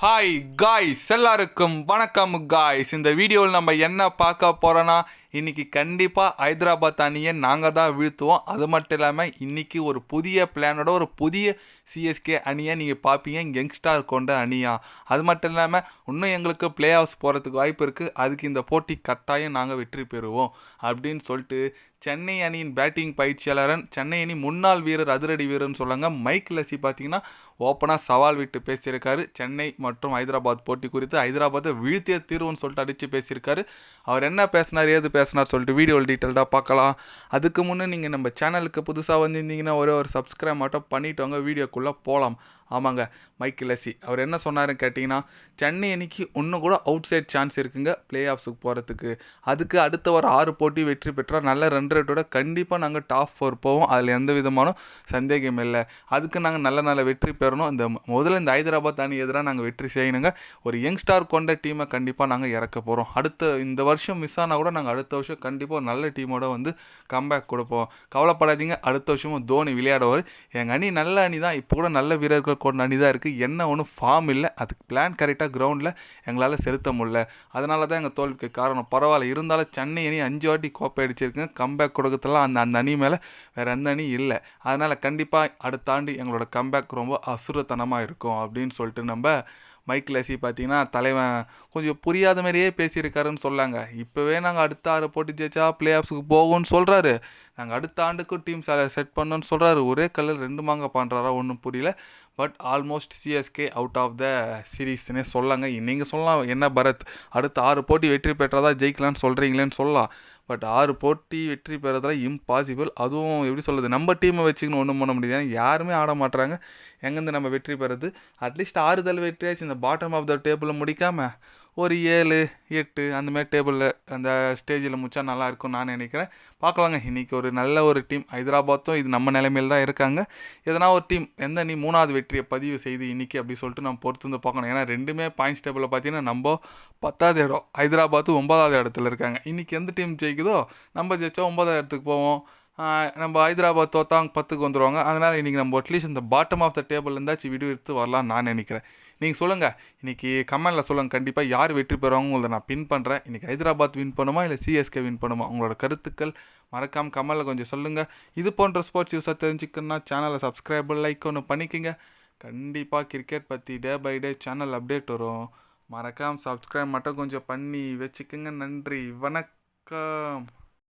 Hi guys, எல்லாருக்கும் வணக்கம் guys. இந்த வீடியோவில் நம்ம என்ன பார்க்க போகிறோன்னா, இன்றைக்கி கண்டிப்பாக ஹைதராபாத் அணியை நாங்கள் தான் வீழ்த்துவோம். அது மட்டும் இல்லாமல் இன்றைக்கி ஒரு புதிய பிளானோட ஒரு புதிய சிஎஸ்கே அணியை நீங்கள் பார்ப்பீங்க, யங்ஸ்டார் கொண்ட அணியா. அது மட்டும் இல்லாமல் இன்னும் எங்களுக்கு பிளே ஆஃப்ஸ் போகிறதுக்கு வாய்ப்பு இருக்குது. அதுக்கு இந்த போட்டி கட்டாயம் நாங்கள் வெற்றி பெறுவோம் அப்படின்னு சொல்லிட்டு சென்னை அணியின் பேட்டிங் பயிற்சியாளரன், சென்னை அணி முன்னாள் வீரர், அதிரடி வீரர்னு சொல்லுவாங்க, மைக் லெஸி பார்த்தீங்கன்னா ஓப்பனாக சவால் விட்டு பேசியிருக்காரு. சென்னை மற்றும் ஹைதராபாத் போட்டி குறித்து ஹைதராபாத்தை வீழ்த்திய தீர்வுன்னு சொல்லிட்டு அடித்து பேசியிருக்காரு. அவர் என்ன பேசினார், ஏது பேசினார் சொல்லிட்டு வீடியோவில் டீட்டெயில்டாக பார்க்கலாம். அதுக்கு முன்னே நீங்கள் நம்ம சேனலுக்கு புதுசாக வந்திருந்தீங்கன்னா ஒரு சப்ஸ்கிரைப் மட்டும் பண்ணிவிட்டு வாங்க, வீடியோக்குள்ளே போகலாம். ஆமாங்க, மைக் லெஸி அவர் என்ன சொன்னாருன்னு கேட்டிங்கன்னா, சென்னை அணிக்கு இன்னும் கூட அவுட் சைட் சான்ஸ் இருக்குங்க பிளே ஆஃப்ஸுக்கு போகிறதுக்கு. அதுக்கு அடுத்த ஒரு 6 போட்டி வெற்றி பெற்றால் நல்ல ரன் ரேட்டோட கண்டிப்பாக நாங்கள் டாப் 4 போவோம். அதில் எந்த விதமான சந்தேகம் இல்லை. அதுக்கு நாங்கள் நல்ல வெற்றி பெறணும். முதல்ல இந்த ஹைதராபாத் அணி எதிராக நாங்கள் வெற்றி செய்யணுங்க. ஒரு யங்ஸ்டார் கொண்ட டீமை கண்டிப்பாக நாங்கள் இறக்க போகிறோம். இந்த வருஷம் மிஸ் ஆனால் கூட நாங்கள் அடுத்த வருஷம் கண்டிப்பாக ஒரு நல்ல டீமோட வந்து கம்பேக் கொடுப்போம். கவலைப்படாதீங்க, அடுத்த வருஷமும் தோனி விளையாடுவார். எங்கள் அணி நல்ல அணி தான், இப்போ கூட நல்ல வீரர்கள் கொண்ட அணி தான் இருக்குது. என்ன ஒன்றும் ஃபார்ம் இல்லை, அதுக்கு பிளான் கரெக்டாக கிரவுண்டில் எங்களால் செலுத்த முடியல. அதனால தான் எங்கள் தோல்விக்கு காரணம். பரவாயில்ல, இருந்தாலும் சென்னை அணி 5 வாட்டி கோப்பை அடிச்சிருக்குங்க. கம்பேக் கொடுக்கறதுலாம் அந்த அணி மேலே வேறு எந்த அணி இல்லை. அதனால் கண்டிப்பாக அடுத்த ஆண்டு எங்களோட கம்பேக் ரொம்ப அசுரத்தனமாக இருக்கும் அப்படின்னு சொல்லிட்டு நம்ம மைக் லெஸி பார்த்தீங்கன்னா தலைவன் கொஞ்சம் புரியாத மாதிரியே பேசியிருக்காருன்னு சொல்லாங்க. இப்போவே நாங்கள் அடுத்த 6 போட்டி ஜெயிச்சா பிளே ஆஃப்ஸுக்கு போகும்னு சொல்கிறாரு. நாங்கள் அடுத்த ஆண்டுக்கும் டீம் செட் பண்ணோன்னு சொல்கிறாரு. ஒரே கல்லில் 2 மாங்க பண்ணுறாரா ஒன்றும் புரியல. But almost CSK out of the சீரீஸ்னே சொல்லாங்க. நீங்கள் சொல்லலாம், என்ன பரத் அடுத்த 6 போட்டி வெற்றி பெற்றாதான் ஜெயிக்கலான்னு சொல்கிறீங்களேன்னு சொல்லலாம். பட் 6 போட்டி வெற்றி பெறதெல்லாம் இம்பாசிபிள். அதுவும் எப்படி சொல்கிறது, நம்ம டீமை வச்சுக்கணும் ஒன்றும் பண்ண முடியாது. யாருமே ஆட மாட்டுறாங்க. எங்கேருந்து நம்ம வெற்றி பெறது? அட்லீஸ்ட் 6 வெற்றியாச்சு இந்த பாட்டம் ஆஃப் த டேபிளில் முடிக்காமல் ஒரு 7, 8 அந்தமாதிரி டேபிளில் அந்த ஸ்டேஜில் முடிச்சா நல்லாயிருக்கும் நான் நினைக்கிறேன். பார்க்கலாங்க. இன்றைக்கி ஒரு நல்ல ஒரு டீம் ஹைதராபாத்தும் இது நம்ம நிலைமையில் தான் இருக்காங்க. எதனா ஒரு டீம் எந்த அணி 3வது வெற்றியை பதிவு செய்து இன்றைக்கி அப்படி சொல்லிட்டு நம்ம பொறுத்து வந்து பார்க்கணும். ஏன்னா ரெண்டுமே பாயிண்ட்ஸ் டேபிளில் பார்த்தீங்கன்னா நம்ம 10வது இடம், ஹைதராபாத்து 9வது இடத்துல இருக்காங்க. இன்றைக்கி எந்த டீம் ஜெயிக்குதோ நம்ம ஜெயிச்சா 9வது இடத்துக்கு போவோம். நம்ம ஹைதராபாத் தோத்தாங்க 10க்கு வந்துடுவாங்க. அதனால் இன்றைக்கி நம்ம அட்லீஸ்ட் இந்த பாட்டம் ஆஃப் த டேபிள் இருந்தாச்சும் வீடியோ எடுத்து வரலாம் நான் நினைக்கிறேன். நீங்கள் சொல்லுங்கள், இன்றைக்கி கமெண்டில் சொல்லுங்கள். கண்டிப்பாக யார் வெற்றி பெறுவாங்க உங்களை நான் பின் பண்ணுறேன். இன்றைக்கி ஹைதராபாத் வின் பண்ணுமா இல்லை சிஎஸ்கே வின் பண்ணுமா? உங்களோட கருத்துக்கள் மறக்காமல் கமெண்டில் கொஞ்சம் சொல்லுங்கள். இது போன்ற ஸ்போர்ட்ஸ் நியூஸை தெரிஞ்சுக்கணுன்னா சேனலை சப்ஸ்கிரைப் லைக் ஒன்று பண்ணிக்கோங்க. கண்டிப்பாக கிரிக்கெட் பற்றி day by day channel update வரும். மறக்காமல் சப்ஸ்கிரைப் மட்டும் கொஞ்சம் பண்ணி வச்சுக்கோங்க. நன்றி, வணக்கம்.